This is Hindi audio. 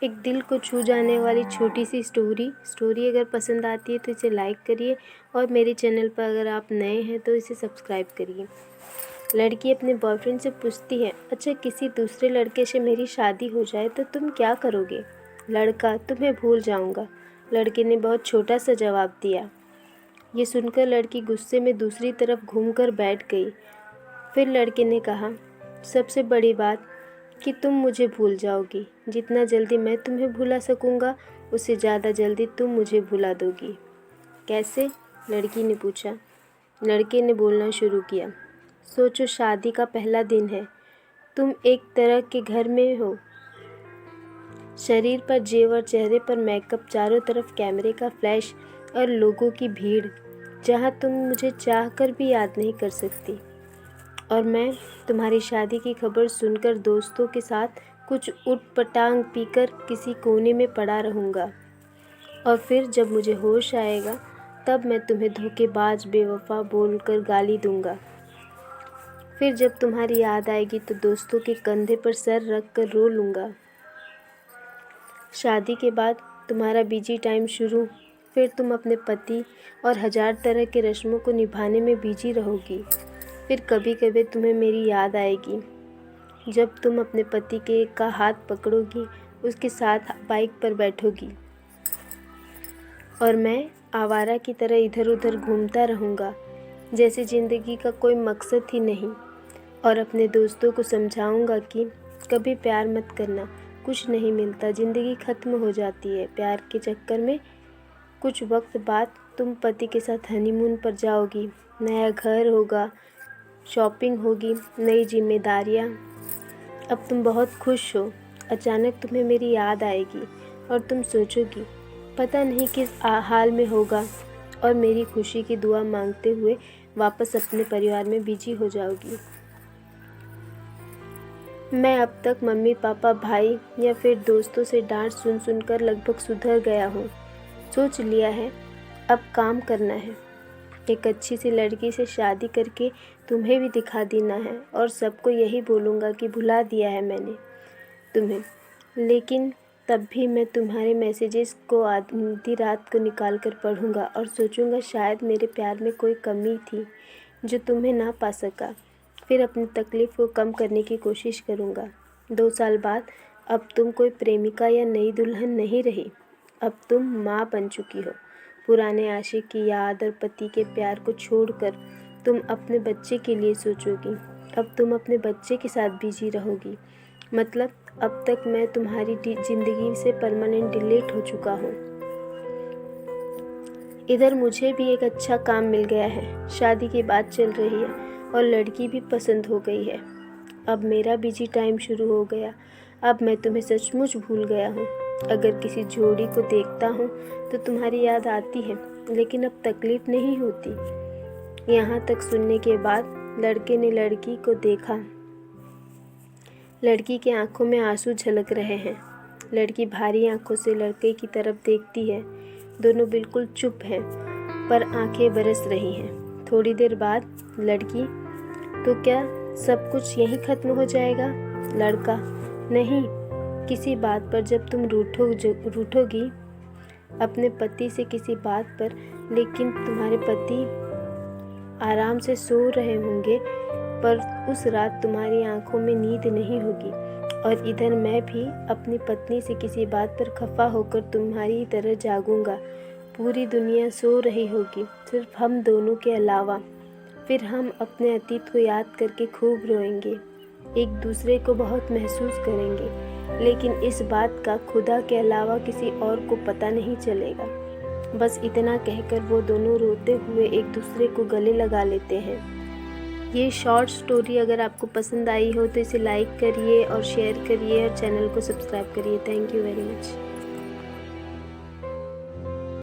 एक दिल को छू जाने वाली छोटी सी स्टोरी अगर पसंद आती है तो इसे लाइक करिए और मेरे चैनल पर अगर आप नए हैं तो इसे सब्सक्राइब करिए। लड़की अपने बॉयफ्रेंड से पूछती है, अच्छा किसी दूसरे लड़के से मेरी शादी हो जाए तो तुम क्या करोगे? लड़का, तुम्हें भूल जाऊंगा। लड़के ने बहुत छोटा सा जवाब दिया। ये सुनकर लड़की गुस्से में दूसरी तरफ घूमकर बैठ गई। फिर लड़के ने कहा, सबसे बड़ी बात कि तुम मुझे भूल जाओगी। जितना जल्दी मैं तुम्हें भुला सकूंगा उससे ज़्यादा जल्दी तुम मुझे भुला दोगी। कैसे? लड़की ने पूछा। लड़के ने बोलना शुरू किया। सोचो, शादी का पहला दिन है, तुम एक तरह के घर में हो, शरीर पर जेवर, चेहरे पर मेकअप, चारों तरफ कैमरे का फ्लैश और लोगों की भीड़, जहाँ तुम मुझे चाहकर भी याद नहीं कर सकती। और मैं तुम्हारी शादी की खबर सुनकर दोस्तों के साथ कुछ ऊट-पटांग पीकर किसी कोने में पड़ा रहूँगा। और फिर जब मुझे होश आएगा तब मैं तुम्हें धोखेबाज, बेवफा बोलकर गाली दूँगा। फिर जब तुम्हारी याद आएगी तो दोस्तों के कंधे पर सर रख कर रो लूँगा। शादी के बाद तुम्हारा बिजी टाइम शुरू। फिर तुम अपने पति और 1000 तरह के रस्मों को निभाने में बिजी रहोगी। फिर कभी कभी तुम्हें मेरी याद आएगी जब तुम अपने पति का हाथ पकड़ोगी, उसके साथ बाइक पर बैठोगी और मैं आवारा की तरह इधर उधर घूमता रहूँगा जैसे ज़िंदगी का कोई मकसद ही नहीं। और अपने दोस्तों को समझाऊँगा कि कभी प्यार मत करना, कुछ नहीं मिलता, ज़िंदगी ख़त्म हो जाती है प्यार के चक्कर में। कुछ वक्त बाद तुम पति के साथ हनीमून पर जाओगी, नया घर होगा, शॉपिंग होगी, नई जिम्मेदारियाँ। अब तुम बहुत खुश हो। अचानक तुम्हें मेरी याद आएगी और तुम सोचोगी पता नहीं किस हाल में होगा, और मेरी खुशी की दुआ मांगते हुए वापस अपने परिवार में बिजी हो जाओगी। मैं अब तक मम्मी पापा, भाई या फिर दोस्तों से डांट सुन सुनकर लगभग सुधर गया हूँ। सोच लिया है अब काम करना है, एक अच्छी सी लड़की से शादी करके तुम्हें भी दिखा देना है और सबको यही बोलूँगा कि भुला दिया है मैंने तुम्हें। लेकिन तब भी मैं तुम्हारे मैसेजेस को आधी रात को निकाल कर पढ़ूँगा और सोचूँगा शायद मेरे प्यार में कोई कमी थी जो तुम्हें ना पा सका। फिर अपनी तकलीफ़ को कम करने की कोशिश करूँगा। 2 साल बाद अब तुम कोई प्रेमिका या नई दुल्हन नहीं रही, अब तुम माँ बन चुकी हो। पुराने आशिक की याद और पति के प्यार को छोड़कर तुम अपने बच्चे के लिए सोचोगी। अब तुम अपने बच्चे के साथ बिजी रहोगी। मतलब अब तक मैं तुम्हारी ज़िंदगी से परमानेंट डिलीट हो चुका हूँ। इधर मुझे भी एक अच्छा काम मिल गया है, शादी की बात चल रही है और लड़की भी पसंद हो गई है। अब मेरा बिजी टाइम शुरू हो गया। अब मैं तुम्हें सचमुच भूल गया हूँ। अगर किसी जोड़ी को देखता हूँ तो तुम्हारी याद आती है, लेकिन अब तकलीफ़ नहीं होती। यहाँ तक सुनने के बाद लड़के ने लड़की को देखा। लड़की के आंखों में आंसू झलक रहे हैं। लड़की भारी आंखों से लड़के की तरफ देखती है। दोनों बिल्कुल चुप हैं, पर आंखें बरस रही हैं। थोड़ी देर बाद लड़की, तो क्या सब कुछ यहीं ख़त्म हो जाएगा? लड़का, नहीं, किसी बात पर जब तुम रूठोगी अपने पति से किसी बात पर, लेकिन तुम्हारे पति आराम से सो रहे होंगे, पर उस रात तुम्हारी आंखों में नींद नहीं होगी। और इधर मैं भी अपनी पत्नी से किसी बात पर खफा होकर तुम्हारी तरह जागूंगा। पूरी दुनिया सो रही होगी, सिर्फ हम दोनों के अलावा। फिर हम अपने अतीत को याद करके खूब रोएंगे, एक दूसरे को बहुत महसूस करेंगे, लेकिन इस बात का खुदा के अलावा किसी और को पता नहीं चलेगा। बस इतना कहकर वो दोनों रोते हुए एक दूसरे को गले लगा लेते हैं। ये शॉर्ट स्टोरी अगर आपको पसंद आई हो तो इसे लाइक करिए और शेयर करिए और चैनल को सब्सक्राइब करिए। Thank you very much.